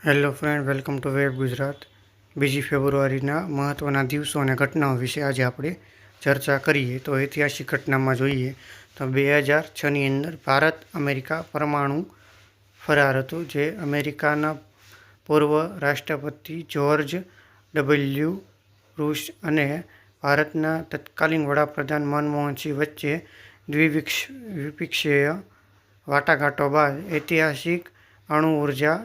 Hello friend, welcome to web Gujarat. 2 ફેબ્રુઆરીના મહત્ત્વના દિવસો અને ઘટનાઓ વિશે આજે આપણે ચર્ચા કરીએ. તો ઐતિહાસિક ઘટનામાં જોઈએ તો 2006ની અંદર ભારત અમેરિકા પરમાણુ કરાર હતો, જે અમેરિકાના પૂર્વ રાષ્ટ્રપતિ જ્યોર્જ ડબલ્યુ બુશ અને ભારતના તત્કાલીન વડાપ્રધાન મનમોહનસિંહ વચ્ચે દ્વિપક્ષીય વાટાઘાટો બાદ ઐતિહાસિક અણુ ઉર્જા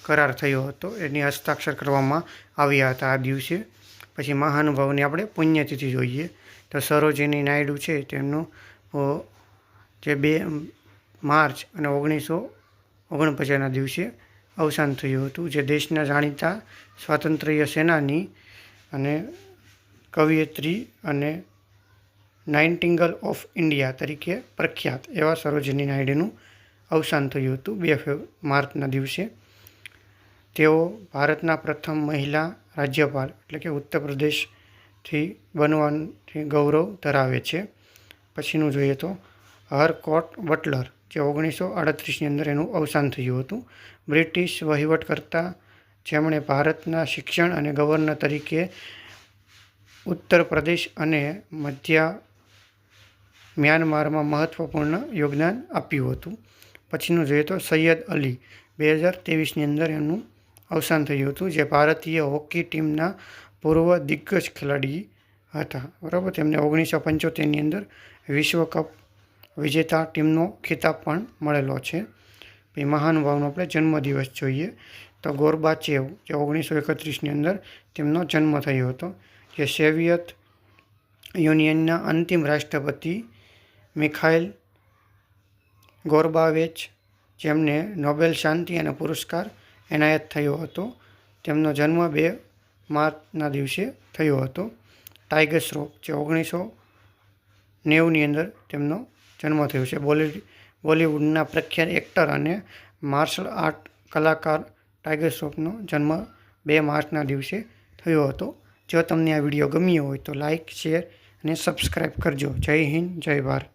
કરાર થયો હતો. એની હસ્તાક્ષર કરવામાં આવ્યા હતા આ દિવસે. પછી મહાનુભાવોની આપણે પુણ્યતિથિ જોઈએ તો સરોજિની નાયડુ છે, તેમનું જે 2 માર્ચ અને 1949ના દિવસે અવસાન થયું હતું, જે દેશના જાણીતા સ્વાતંત્ર્ય સેનાની અને કવયિત્રી અને નાઇટિંગેલ ઓફ ઇન્ડિયા તરીકે પ્રખ્યાત એવા સરોજિની નાયડુનું અવસાન થયું હતું 2 માર્ચના દિવસે. તેઓ ભારતના પ્રથમ મહિલા રાજ્યપાલ એટલે કે ઉત્તર પ્રદેશથી બનવાથી ગૌરવ ધરાવે છે. પછીનું જોઈએ તો હરકોટ બટલર, જે 1938ની અંદર એનું અવસાન થયું હતું. બ્રિટિશ વહીવટકર્તા, જેમણે ભારતના શિક્ષણ અને ગવર્નર તરીકે ઉત્તર પ્રદેશ અને મધ્ય મ્યાનમારમાં મહત્ત્વપૂર્ણ યોગદાન આપ્યું હતું. પછીનું જોઈએ તો સૈયદ અલી, 2023ની અંદર એમનું અવસાન થયું હતું, જે ભારતીય હોકી ટીમના પૂર્વ દિગ્ગજ ખેલાડી હતા. બરાબર, તેમને 1975ની અંદર વિશ્વકપ વિજેતા ટીમનો ખિતાબ પણ મળેલો છે. પછી મહાનુભાવનો આપણે જન્મદિવસ જોઈએ તો ગોર્બાચેવ, જે 1931ની અંદર તેમનો જન્મ થયો હતો, જે સોવિયત યુનિયનના અંતિમ રાષ્ટ્રપતિ મિખાઇલ ગોર્બાચેવ, જેમને નોબેલ શાંતિ અને પુરસ્કાર એનાયત થયો હતો. તેમનો જન્મ 2 માર્ચના દિવસે થયો હતો. ટાઇગર શ્રોફ, જે 1990ની અંદર તેમનો જન્મ થયો છે. બોલિવૂડના પ્રખ્યાત એક્ટર અને માર્શલ આર્ટ કલાકાર ટાઇગર શ્રોફનો જન્મ 2 માર્ચના દિવસે થયો હતો. જો તમને આ વિડીયો ગમ્યો હોય તો લાઇક, શેર અને સબસ્ક્રાઈબ કરજો. જય હિન્દ, જય ભારત.